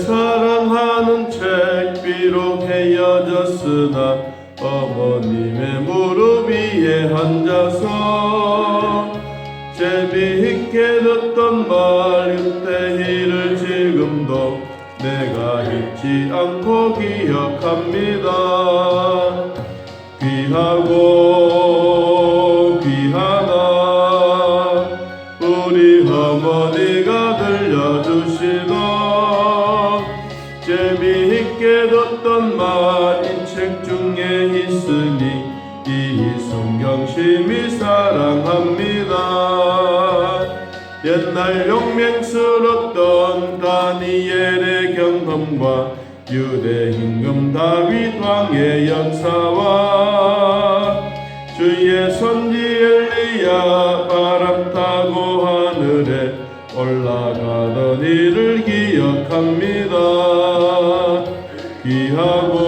사랑하는 책 비록 헤어졌으나 어머님의 무릎 위에 앉아서 재미있게 듣던 말 그때일을 지금도 내가 잊지 않고 기억합니다. 귀하고 귀하다 우리 어머니가 들려주시던 재미있게 듣던 말 이 책 중에 있으니 이 성경 심히 사랑합니다. 옛날 용맹스럽던 다니엘의 경험과 유대 임금 다윗 왕의 역사와 주의 선지 엘리야 바람 타고 하늘에 올라가던 일을 기억합니다. 귀하고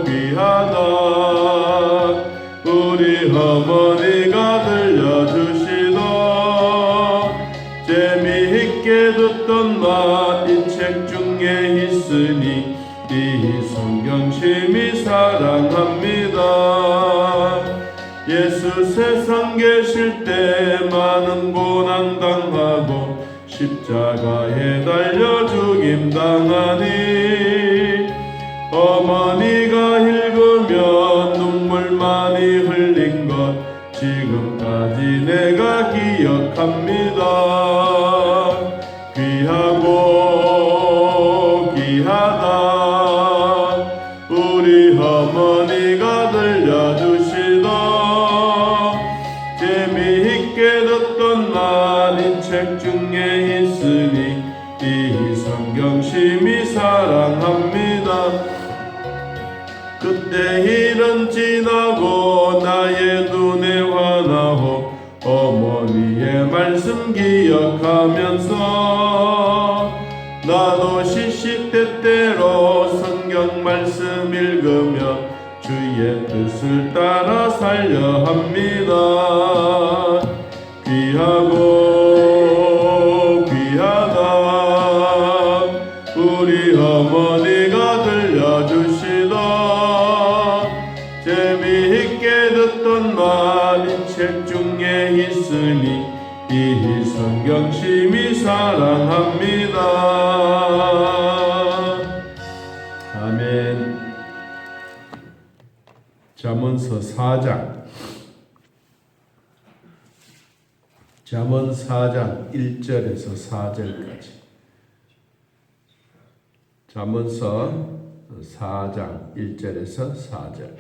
귀하다 우리 어머니가 들려주시던 재미있게 듣던 말 이 책 중에 있으니 이 성경 심히 사랑합니다. 예수 세상 계실 때 많은 고난 당하고 십자가에 달려 죽임 당하니 어머니가 읽으며 눈물 많이 흘린 것 지금까지 내가 기억합니다. 귀하고 귀하다 우리 어머니가 들려주시던 재미있게 듣던 말 이 책 중에 있으니 이 성경 심히 사랑합니다. 그때 일은 지나고 나의 눈에 환하고 어머니의 말씀 기억하면서 나도 시시때때로 성경 말씀 읽으며 주의 뜻을 따라 살려 합니다. 귀하고 귀하다 우리 어머니가 들려주시던 재미있게 듣던 말 이 책 중에 있으니 이 성경 심히 사랑합니다. 아멘. 잠언서 4장 1절에서 4절까지 잠언서 4장 1절에서 4절.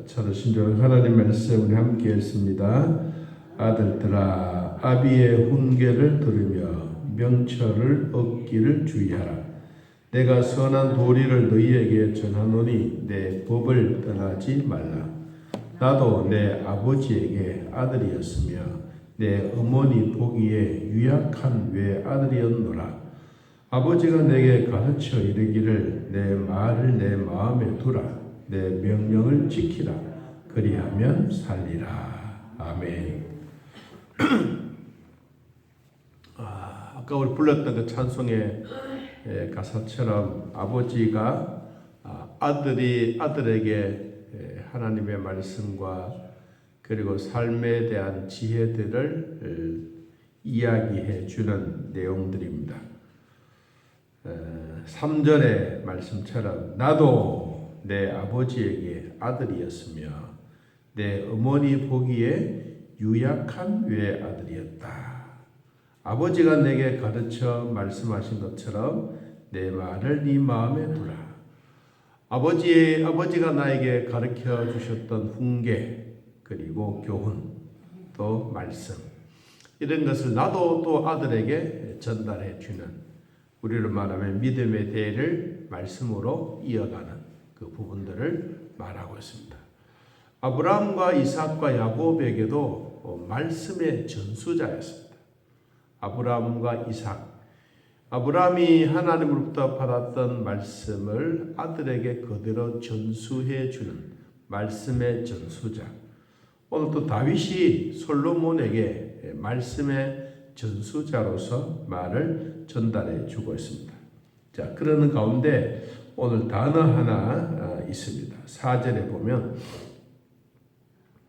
저도 신중한 하나님 말씀 우리 함께 했습니다. 아들들아 아비의 훈계를 들으며 명철을 얻기를 주의하라. 내가 선한 도리를 너희에게 전하노니 내 법을 떠나지 말라. 나도 내 아버지에게 아들이었으며 내 어머니 보기에 유약한 외아들이었노라. 아버지가 내게 가르쳐 이르기를 내 말을 내 마음에 두라. 내 명령을 지키라. 그리하면 살리라. 아멘. 아까 우리 불렀던 그 찬송의 가사처럼 아버지가 아들에게 하나님의 말씀과 그리고 삶에 대한 지혜들을 이야기해 주는 내용들입니다. 3절의 말씀처럼 나도 내 아버지에게 아들이었으며 내 어머니 보기에 유약한 외아들이었다. 아버지가 내게 가르쳐 말씀하신 것처럼 내 말을 네 마음에 두라. 아버지가 나에게 가르쳐 주셨던 훈계 그리고 교훈 또 말씀 이런 것을 나도 또 아들에게 전달해 주는 우리를 말하면 믿음의 대를 말씀으로 이어가는 그 부분들을 말하고 있습니다. 아브라함과 이삭과 야곱에게도 말씀의 전수자였습니다. 아브라함과 이삭, 아브라함이 하나님으로부터 받았던 말씀을 아들에게 그대로 전수해 주는 말씀의 전수자. 오늘 또 다윗이 솔로몬에게 말씀의 전수자로서 말을 전달해 주고 있습니다. 자, 그러는 가운데 오늘 단어 하나 있습니다. 4절에 보면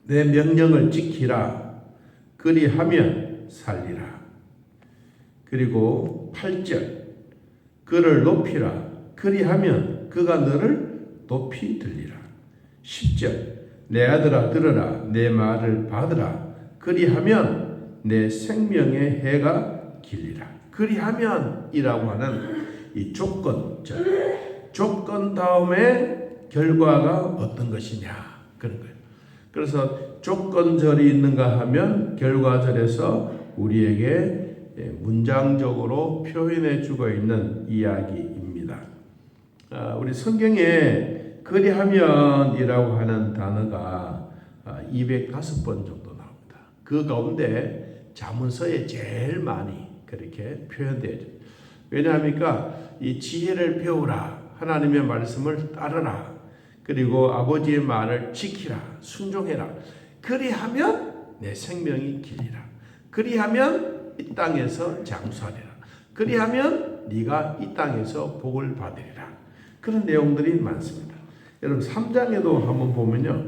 내 명령을 지키라 그리하면 살리라. 그리고 8절 그를 높이라 그리하면 그가 너를 높이 들리라. 10절 내 아들아 들으라 내 말을 받으라 그리하면 내 생명의 해가 길리라. 그리하면이라고 하는 이 조건절, 조건 다음에 결과가 어떤 것이냐 그런 거예요. 그래서 조건절이 있는가 하면 결과절에서 우리에게 문장적으로 표현해 주고 있는 이야기입니다. 우리 성경에 그리하면이라고 하는 단어가 205번 정도 나옵니다. 그 가운데 잠언서에 제일 많이 그렇게 표현되죠. 왜냐합니까? 이 지혜를 배우라. 하나님의 말씀을 따르라. 그리고 아버지의 말을 지키라. 순종해라. 그리하면 내 생명이 길리라. 그리하면 이 땅에서 장수하리라. 그리하면 네가 이 땅에서 복을 받으리라. 그런 내용들이 많습니다. 여러분 3장에도 한번 보면요.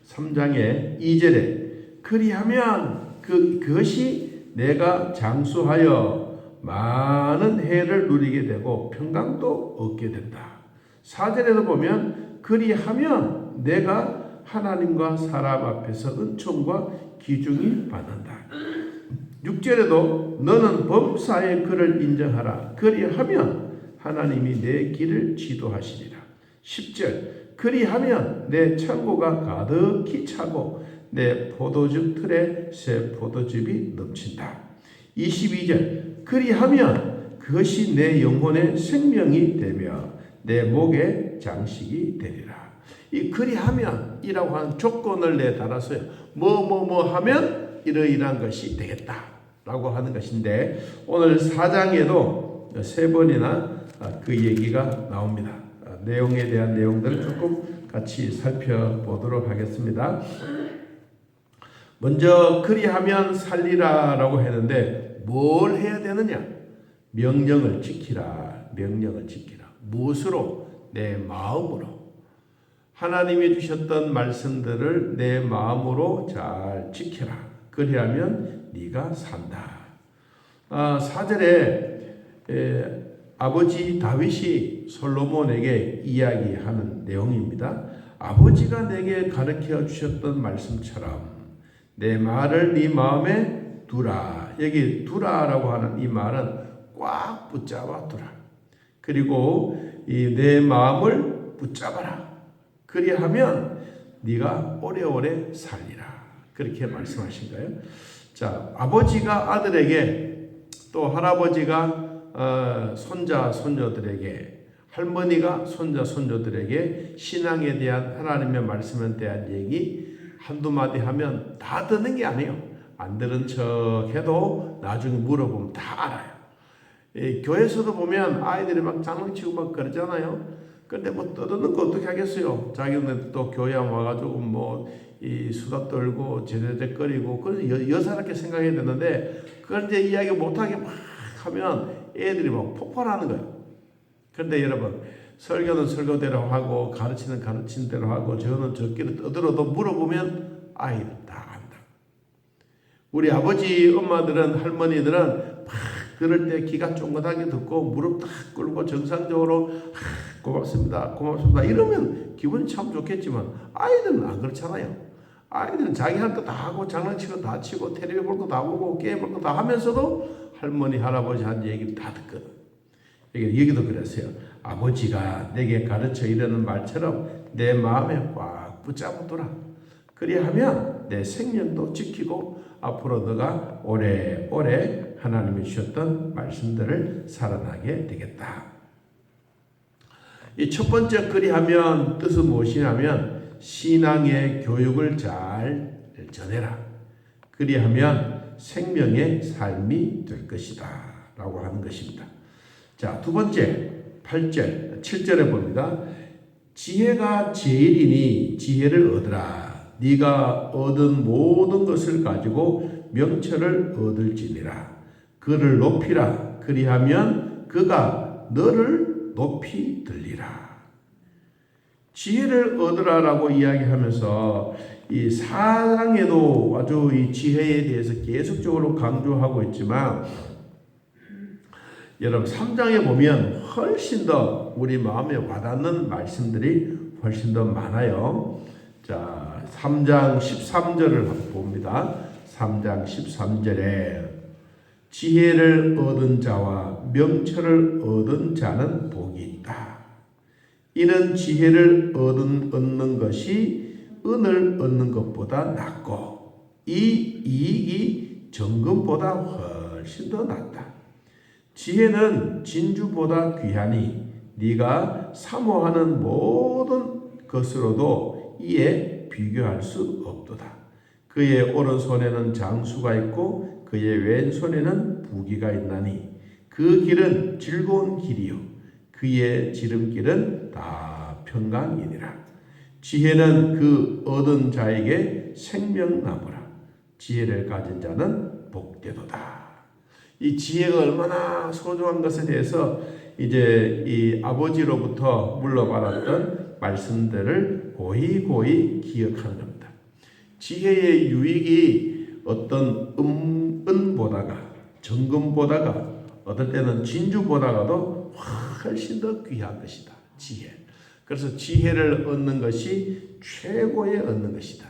3장의 2절에 그리하면 그것이 내가 장수하여 많은 해를 누리게 되고 평강도 얻게 된다. 4절에도 보면 그리하면 내가 하나님과 사람 앞에서 은총과 기중이 받는다. 6절에도 너는 범사의 그를 인정하라. 그리하면 하나님이 내 길을 지도하시리라. 10절 그리하면 내 창고가 가득히 차고 내 포도즙 틀에 새 포도즙이 넘친다. 22절 그리하면 그것이 내 영혼의 생명이 되며 내 목의 장식이 되리라. 이 그리하면이라고 하는 조건을 내달아서요. 뭐 하면 이러이러한 것이 되겠다라고 하는 것인데 오늘 4장에도 3번이나 그 얘기가 나옵니다. 내용에 대한 내용들을 조금 같이 살펴보도록 하겠습니다. 먼저 그리하면 살리라라고 했는데 뭘 해야 되느냐? 명령을 지키라. 명령을 지키라. 무엇으로? 내 마음으로. 하나님이 주셨던 말씀들을 내 마음으로 잘 지켜라. 그리하면 네가 산다. 4절에 아버지 다윗이 솔로몬에게 이야기하는 내용입니다. 아버지가 내게 가르쳐 주셨던 말씀처럼 내 말을 네 마음에 두라. 여기 두라라고 하는 이 말은 꽉 붙잡아 두라. 그리고 이 내 마음을 붙잡아라. 그리하면 네가 오래오래 살리라. 그렇게 말씀하신 거예요. 자, 아버지가 아들에게 또 할아버지가 손자 손녀들에게 할머니가 손자 손녀들에게 신앙에 대한 하나님의 말씀에 대한 얘기 한두 마디 하면 다 듣는 게 아니에요. 안 들은 척 해도 나중에 물어보면 다 알아요. 교회에서도 보면 아이들이 막 장난치고 막 그러잖아요. 근데 뭐 떠드는 거 어떻게 하겠어요? 자기는 또 교회 와가지고 뭐 이 수다 떨고 제대적거리고 그래서 여사롭게 생각해야 되는데 그걸 이제 이야기 못하게 막 하면 애들이 막 폭발하는 거예요. 그런데 여러분 설교는 설교대로 하고 가르치는 가르친 대로 하고 저는 저끼리 떠들어도 물어보면 아이들 다 안다. 우리 아버지 엄마들은 할머니들은 막 그럴 때 귀가 쫑긋하게 듣고 무릎 딱 꿇고 정상적으로 고맙습니다 고맙습니다 이러면 기분이 참 좋겠지만 아이들은 안 그렇잖아요. 아이들은 자기 할 거 다 하고 장난치고 다 치고 텔레비전 볼 거 다 보고 게임 볼 거 다 하면서도 할머니 할아버지 한 얘기를 다 듣거든. 여기도 그랬어요. 아버지가 내게 가르쳐 이러는 말처럼 내 마음에 꽉 붙잡아두라. 그리하면 내 생명도 지키고 앞으로 너가 오래오래 하나님이 주셨던 말씀들을 살아나게 되겠다. 이 첫 번째 그리하면 뜻은 무엇이냐면 신앙의 교육을 잘 전해라. 그리하면 생명의 삶이 될 것이다 라고 하는 것입니다. 자, 두 번째 8절 7절에 봅니다. 지혜가 제일이니 지혜를 얻으라. 네가 얻은 모든 것을 가지고 명철을 얻을지니라. 그를 높이라. 그리하면 그가 너를 높이 들리라. 지혜를 얻으라라고 이야기하면서 이 4장에도 아주 이 지혜에 대해서 계속적으로 강조하고 있지만 여러분 3장에 보면 훨씬 더 우리 마음에 와닿는 말씀들이 훨씬 더 많아요. 자, 3장 13절을 봅니다. 3장 13절에 지혜를 얻은 자와 명철을 얻은 자는 복이 있다. 이는 지혜를 얻는 것이 은을 얻는 것보다 낫고 이 이익이 정금보다 훨씬 더 낫다. 지혜는 진주보다 귀하니 네가 사모하는 모든 것으로도 이에 비교할 수 없도다. 그의 오른손에는 장수가 있고 그의 왼손에는 부귀가 있나니 그 길은 즐거운 길이요 그의 지름길은 다 평강이니라. 지혜는 그 얻은 자에게 생명나무라. 지혜를 가진 자는 복되도다. 이 지혜가 얼마나 소중한 것에 대해서 이제 이 아버지로부터 물려받았던 말씀들을 고이 기억하는 겁니다. 지혜의 유익이 어떤 은보다가 정금보다가 어떨 때는 진주보다가도 훨씬 더 귀한 것이다. 지혜. 그래서 지혜를 얻는 것이 최고의 얻는 것이다.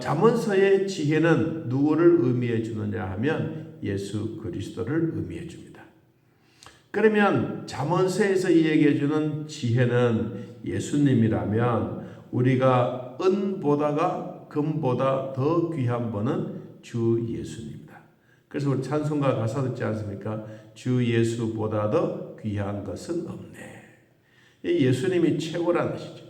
잠언서의 지혜는 누구를 의미해 주느냐 하면 예수 그리스도를 의미해 줍니다. 그러면 잠언서에서 이야기해 주는 지혜는 예수님이라면 우리가 은보다가 금보다 더 귀한 분은 주 예수님입니다. 그래서 우리 찬송가 가사 듣지 않습니까? 주 예수보다 더 귀한 것은 없네. 예수님이 최고라는 것이죠.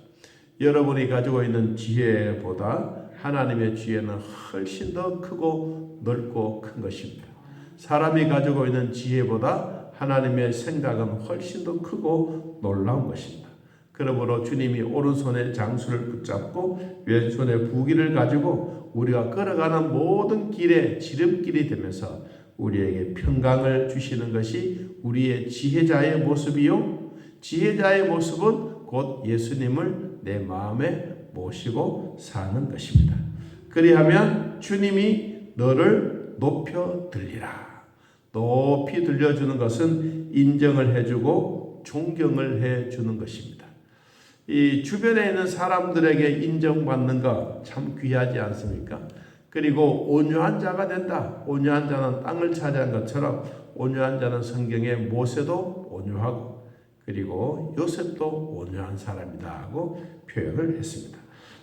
여러분이 가지고 있는 지혜보다 하나님의 지혜는 훨씬 더 크고 넓고 큰 것입니다. 사람이 가지고 있는 지혜보다 하나님의 생각은 훨씬 더 크고 놀라운 것입니다. 그러므로 주님이 오른손에 장수를 붙잡고 왼손에 부귀를 가지고 우리가 걸어가는 모든 길에 지름길이 되면서 우리에게 평강을 주시는 것이 우리의 지혜자의 모습이요. 지혜자의 모습은 곧 예수님을 내 마음에 모시고 사는 것입니다. 그리하면 주님이 너를 높여 들리라. 높이 들려주는 것은 인정을 해주고 존경을 해주는 것입니다. 이 주변에 있는 사람들에게 인정받는 것 참 귀하지 않습니까? 그리고 온유한 자가 된다. 온유한 자는 땅을 차지한 것처럼 온유한 자는 성경에 모세도 온유하고 그리고 요셉도 온유한 사람이다 하고 표현을 했습니다.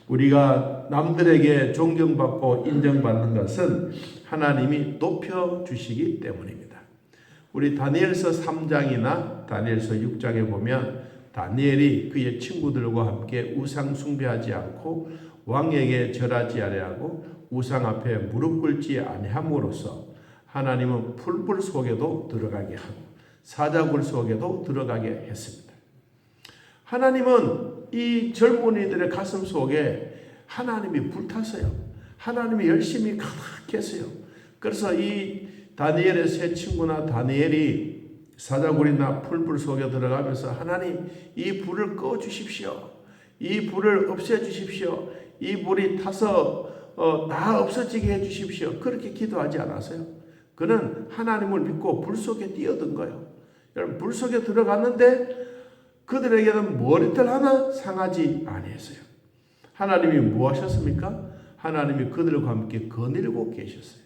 우리가 남들에게 존경받고 인정받는 것은 하나님이 높여주시기 때문입니다. 우리 다니엘서 3장이나 다니엘서 6장에 보면 다니엘이 그의 친구들과 함께 우상 숭배하지 않고 왕에게 절하지 아니하고 우상 앞에 무릎 꿇지 아니함으로써 하나님은 풀불 속에도 들어가게 하고 사자굴 속에도 들어가게 했습니다. 하나님은 이 젊은이들의 가슴 속에 하나님이 불탔어요. 하나님이 열심히 가득했어요. 그래서 이 다니엘의 세 친구나 다니엘이 사자굴이나 풀불 속에 들어가면서 하나님 이 불을 꺼 주십시오. 이 불을 없애 주십시오. 이 불이 타서 다 없어지게 해 주십시오. 그렇게 기도하지 않았어요. 그는 하나님을 믿고 불 속에 뛰어든 거예요. 여러분 불 속에 들어갔는데 그들에게는 머리털 하나 상하지 아니했어요. 하나님이 뭐 하셨습니까? 하나님이 그들과 함께 거닐고 계셨어요.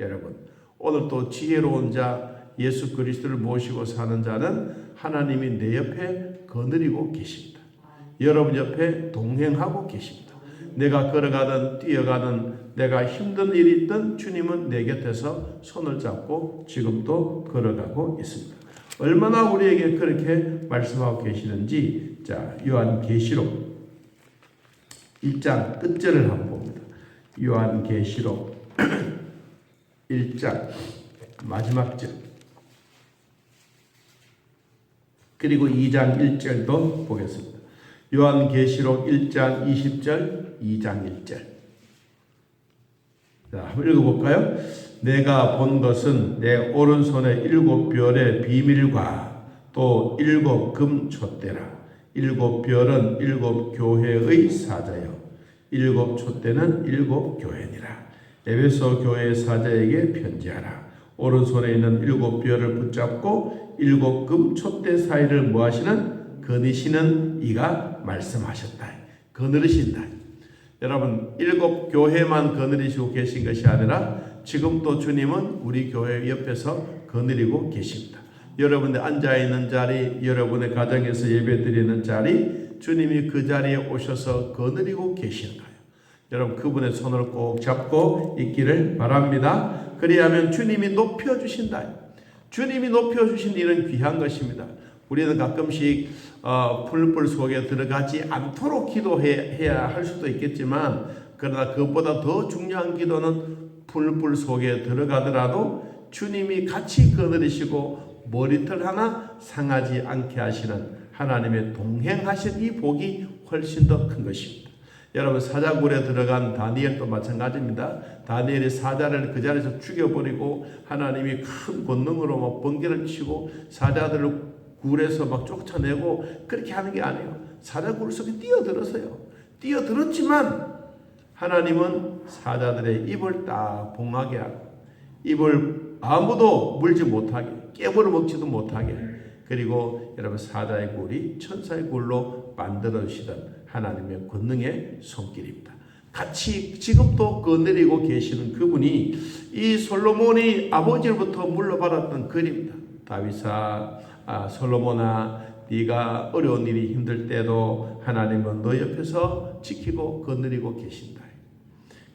여러분 오늘 또 지혜로운 자 예수 그리스도를 모시고 사는 자는 하나님이 내 옆에 거느리고 계십니다. 여러분 옆에 동행하고 계십니다. 내가 걸어가든 뛰어가든 내가 힘든 일이 있든 주님은 내 곁에서 손을 잡고 지금도 걸어가고 있습니다. 얼마나 우리에게 그렇게 말씀하고 계시는지 자 요한계시록 1장 끝절을 한번 봅니다. 요한계시록 1장 마지막 절 그리고 2장 1절도 보겠습니다. 요한계시록 1장 20절 2장 1절 자, 한번 읽어볼까요? 내가 본 것은 내 오른손에 7별의 비밀과 또 7금 촛대라. 7별은 7교회의 사자요 7촛대는 7교회니라. 에베소 교회 사자에게 편지하라. 오른손에 있는 7별을 붙잡고 7금 촛대 사이를 뭐하시는? 거니시는 이가 말씀하셨다. 거느리신다. 여러분 7교회만 거느리시고 계신 것이 아니라 지금 또 주님은 우리 교회 옆에서 거느리고 계십니다. 여러분들 앉아있는 자리, 여러분의 가정에서 예배드리는 자리, 주님이 그 자리에 오셔서 거느리고 계시는 거예요. 여러분 그분의 손을 꼭 잡고 있기를 바랍니다. 그리하면 주님이 높여주신다. 주님이 높여주신 일은 귀한 것입니다. 우리는 가끔씩 풀불 속에 들어가지 않도록 기도해야 할 수도 있겠지만 그러나 그것보다 더 중요한 기도는 풀불 속에 들어가더라도 주님이 같이 거느리시고 머리털 하나 상하지 않게 하시는 하나님의 동행하신 이 복이 훨씬 더 큰 것입니다. 여러분 사자굴에 들어간 다니엘도 마찬가지입니다. 다니엘이 사자를 그 자리에서 죽여버리고 하나님이 큰 권능으로 막 번개를 치고 사자들을 굴에서 막 쫓아내고 그렇게 하는 게 아니에요. 사자굴 속에 뛰어들었어요. 뛰어들었지만 하나님은 사자들의 입을 딱 봉하게 하고 입을 아무도 물지 못하게 깨물어 먹지도 못하게 그리고 여러분 사자의 굴이 천사의 굴로 만들어 주시던 하나님의 권능의 손길입니다. 같이 지금도 거느리고 계시는 그분이 이 솔로몬이 아버지로부터 물려받았던 글입니다. 다윗아 솔로몬아 네가 어려운 일이 힘들 때도 하나님은 너 옆에서 지키고 거느리고 계신다.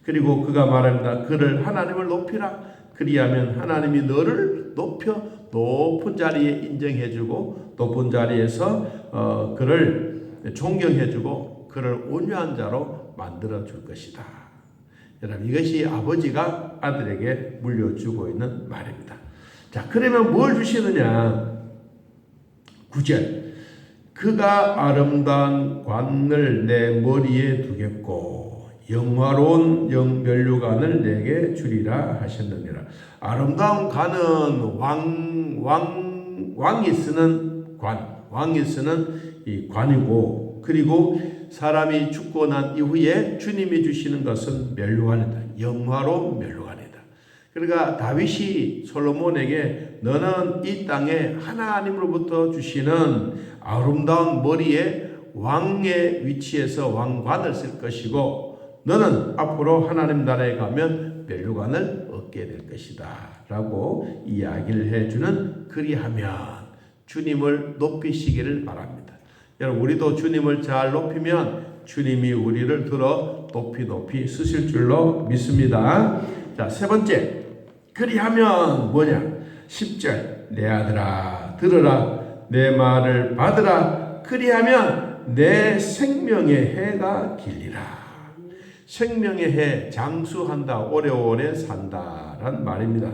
그리고 그가 말합니다. 그를 하나님을 높이라. 그리하면 하나님이 너를 높여 높은 자리에 인정해주고 높은 자리에서 그를 존경해주고 그를 온유한 자로 만들어줄 것이다. 여러분 이것이 아버지가 아들에게 물려주고 있는 말입니다. 자 그러면 뭘 주시느냐. 9절 그가 아름다운 관을 내 머리에 두겠고 영화로운 면류관을 내게 주리라 하셨느니라. 아름다운 관은 왕이 쓰는 왕이 쓰는 이 관이고 그리고 사람이 죽고 난 이후에 주님이 주시는 것은 면류관이다. 영화로운 면류관이다. 그러니까 다윗이 솔로몬에게 너는 이 땅에 하나님으로부터 주시는 아름다운 머리에 왕의 위치에서 왕관을 쓸 것이고 너는 앞으로 하나님 나라에 가면 면류관을 얻게 될 것이다 라고 이야기를 해주는 그리하면 주님을 높이시기를 바랍니다. 여러분 우리도 주님을 잘 높이면 주님이 우리를 들어 높이 쓰실 줄로 믿습니다. 자, 세 번째 그리하면 뭐냐. 10절 내 아들아 들으라 내 말을 받으라 그리하면 내 생명의 해가 길리라. 생명의 해 장수한다 오래오래 산다란 말입니다.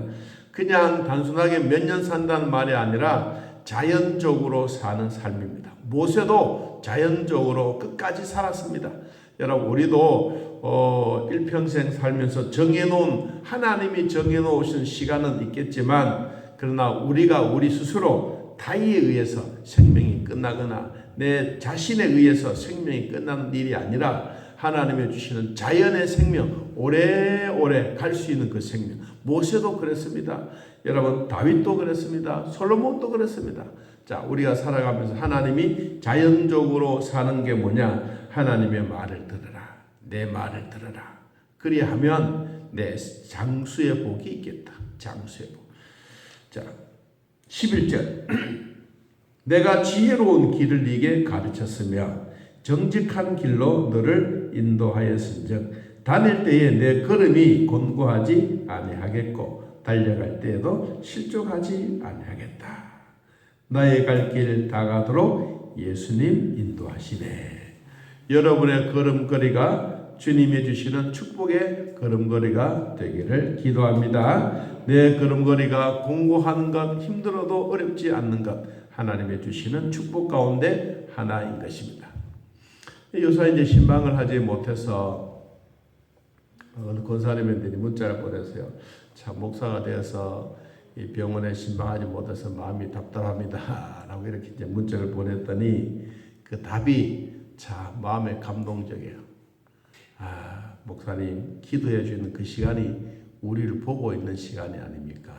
그냥 단순하게 몇 년 산다는 말이 아니라 자연적으로 사는 삶입니다. 모세도 자연적으로 끝까지 살았습니다. 여러분 우리도 일평생 살면서 정해놓은 하나님이 정해놓으신 시간은 있겠지만 그러나 우리가 우리 스스로 타의에 의해서 생명이 끝나거나 내 자신에 의해서 생명이 끝나는 일이 아니라 하나님이 주시는 자연의 생명 오래오래 갈 수 있는 그 생명. 모세도 그랬습니다. 여러분 다윗도 그랬습니다. 솔로몬도 그랬습니다. 자 우리가 살아가면서 하나님이 자연적으로 사는 게 뭐냐. 하나님의 말을 들으라. 내 말을 들으라. 그리하면 내 장수의 복이 있겠다. 장수의 복. 자 11절 내가 지혜로운 길을 네게 가르쳤으며 정직한 길로 너를 인도하였은즉 다닐 때에 내 걸음이 곤고하지 아니하겠고 달려갈 때에도 실족하지 아니하겠다. 나의 갈 길 다가도록 예수님 인도하시네. 여러분의 걸음걸이가 주님이 주시는 축복의 걸음걸이가 되기를 기도합니다. 내 걸음걸이가 공고한 것 힘들어도 어렵지 않는 것 하나님이 주시는 축복 가운데 하나인 것입니다. 요새 이제 신방을 하지 못해서 어느 권사님들이 문자를 보내서요. 참 목사가 되어서 이 병원에 신방하지 못해서 마음이 답답합니다 라고 이렇게 이제 문자를 보냈더니 그 답이 참 마음에 감동적이에요. 목사님 기도해 주는 그 시간이 우리를 보고 있는 시간이 아닙니까?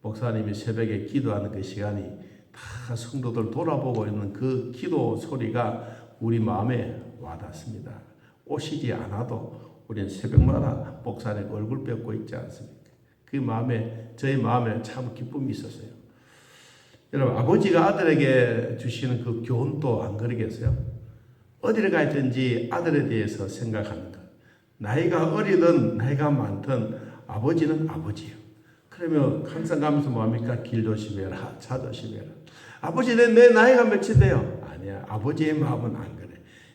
목사님이 새벽에 기도하는 그 시간이 다 성도들 돌아보고 있는 그 기도 소리가 우리 마음에 와닿습니다. 오시지 않아도 우리는 새벽마다 목사님 얼굴 뵙고 있지 않습니까? 그 마음에, 저희 마음에 참 기쁨이 있었어요. 여러분, 아버지가 아들에게 주시는 그 교훈도 안 그러겠어요? 어디를 가 있든지 아들에 대해서 생각하는 것. 나이가 어리든 나이가 많든 아버지는 아버지예요. 그러면 항상 가면서 뭐합니까? 길 조심해라, 차 조심해라. 아버지는 내 나이가 몇이 돼요? 아니야, 아버지의 마음은 안 그래.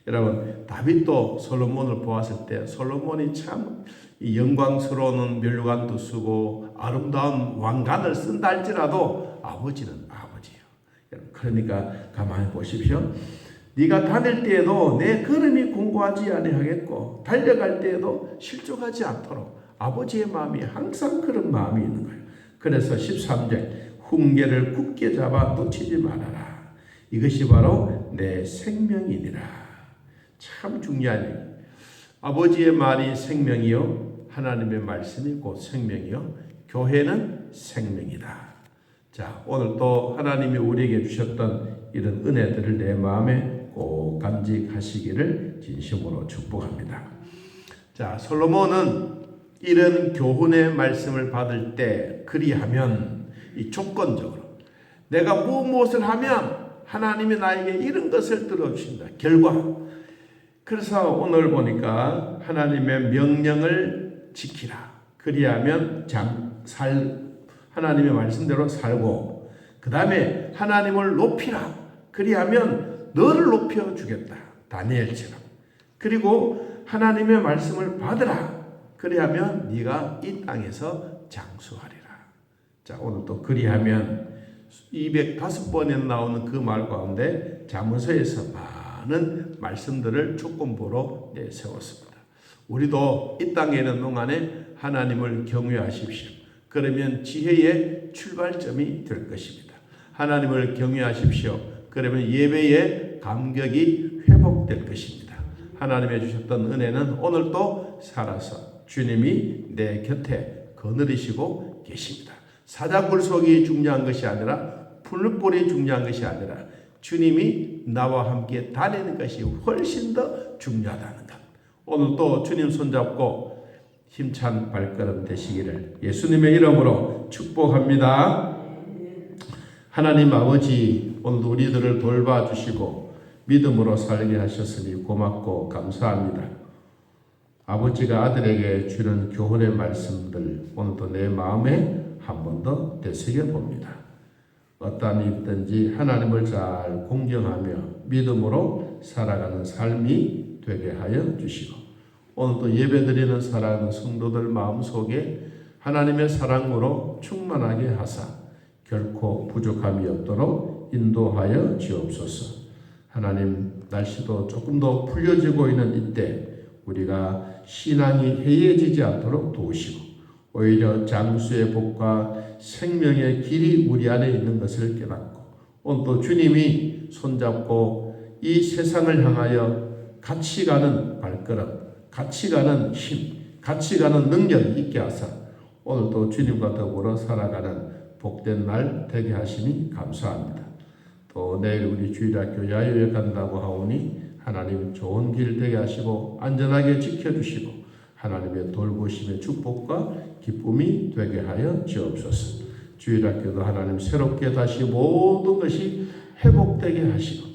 여러분, 다윗도 솔로몬을 보았을 때 솔로몬이 참 영광스러운 멸관도 쓰고 아름다운 왕관을 쓴다 할지라도 아버지는 아버지예요. 여러분, 그러니까 가만히 보십시오. 네가 다닐 때에도 내 걸음이 공고하지 아니하겠고 달려갈 때에도 실족하지 않도록 아버지의 마음이 항상 그런 마음이 있는 거예요. 그래서 13절 훈계를 굳게 잡아 놓치지 말아라. 이것이 바로 내 생명이니라. 참 중요한 얘기. 아버지의 말이 생명이요 하나님의 말씀이 곧 생명이요 교회는 생명이다. 자, 오늘 또 하나님이 우리에게 주셨던 이런 은혜들을 내 마음에 꼭 간직하시기를 진심으로 축복합니다. 자, 솔로몬은 이런 교훈의 말씀을 받을 때 그리하면 이 조건적으로 내가 무엇을 하면 하나님이 나에게 이런 것을 들어주신다. 결과. 그래서 오늘 보니까 하나님의 명령을 지키라. 그리하면 하나님의 말씀대로 살고 그 다음에 하나님을 높이라. 그리하면 너를 높여주겠다. 다니엘처럼. 그리고 하나님의 말씀을 받으라. 그리하면 네가 이 땅에서 장수하리라. 자, 오늘 또 그리하면 205번에 나오는 그 말 가운데 잠언서에서 많은 말씀들을 조건부로 내세웠습니다. 우리도 이 땅에 있는 동안에 하나님을 경외하십시오. 그러면 지혜의 출발점이 될 것입니다. 하나님을 경외하십시오. 그러면 예배의 감격이 회복될 것입니다. 하나님의 주셨던 은혜는 오늘도 살아서 주님이 내 곁에 거느리시고 계십니다. 사자굴속이 중요한 것이 아니라 풀불이 중요한 것이 아니라 주님이 나와 함께 다니는 것이 훨씬 더 중요하다는 것. 오늘도 주님 손잡고 힘찬 발걸음 되시기를 예수님의 이름으로 축복합니다. 하나님 아버지, 오늘도 우리들을 돌봐주시고 믿음으로 살게 하셨으니 고맙고 감사합니다. 아버지가 아들에게 주는 교훈의 말씀들 오늘도 내 마음에 한 번 더 되새겨 봅니다. 어떠한 일이든지 하나님을 잘 공경하며 믿음으로 살아가는 삶이 되게 하여 주시고 오늘도 예배드리는 사랑하는 성도들 마음속에 하나님의 사랑으로 충만하게 하사 결코 부족함이 없도록 인도하여 주옵소서. 하나님, 날씨도 조금 더 풀려지고 있는 이때 우리가 신앙이 해이해지지 않도록 도우시고 오히려 장수의 복과 생명의 길이 우리 안에 있는 것을 깨닫고 오늘 또 주님이 손잡고 이 세상을 향하여 같이 가는 발걸음, 같이 가는 힘, 같이 가는 능력이 있게 하사 오늘도 주님과 더불어 살아가는 복된 날 되게 하시니 감사합니다. 또 내일 우리 주일학교 야유회 간다고 하오니 하나님 좋은 길 되게 하시고 안전하게 지켜주시고 하나님의 돌보심의 축복과 기쁨이 되게 하여 주옵소서. 주일학교도 하나님 새롭게 다시 모든 것이 회복되게 하시고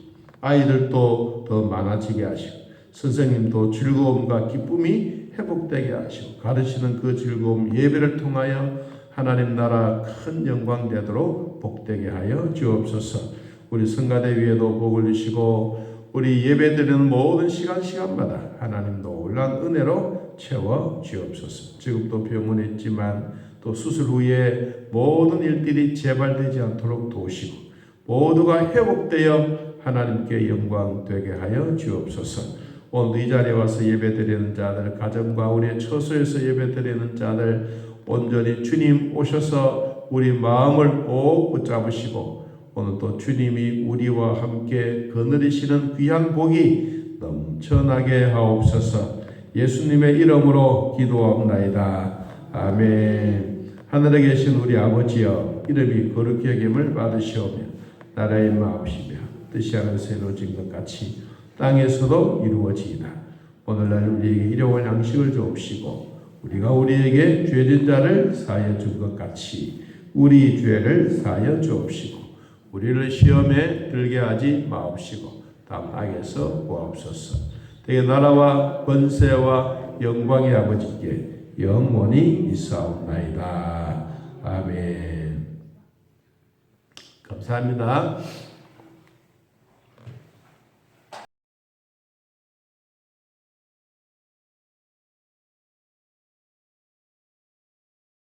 아이들도 더 많아지게 하시고 선생님도 즐거움과 기쁨이 회복되게 하시고 가르치는 그 즐거움 예배를 통하여 하나님 나라 큰 영광 되도록 복되게 하여 주옵소서. 우리 성가대 위에도 복을 주시고 우리 예배드리는 모든 시간마다 하나님 놀라운 은혜로 채워 주옵소서. 지금도 병원에 있지만 또 수술 후에 모든 일들이 재발되지 않도록 도우시고 모두가 회복되어 하나님께 영광 되게 하여 주옵소서. 오늘 이 자리에 와서 예배드리는 자들, 가정과 우리의 처소에서 예배드리는 자들 온전히 주님 오셔서 우리 마음을 꼭 붙잡으시고 오늘 또 주님이 우리와 함께 거느리시는 귀한 복이 넘쳐나게 하옵소서. 예수님의 이름으로 기도합나이다. 아멘. 하늘에 계신 우리 아버지여, 이름이 거룩히 여김을 받으시오며 나라의 마옵시며 뜻이 하늘에서 이루어진 것 같이 땅에서도 이루어지이다. 오늘날 우리에게 일용할 양식을 주옵시고 우리가 우리에게 죄진 자를 사하여 준 것 같이 우리 죄를 사하여 주옵시고 우리를 시험에 들게 하지 마옵시고 다음 악에서 구하옵소서. 되게 나라와 권세와 영광의 아버지께 영원히 있사옵나이다. 아멘. 감사합니다.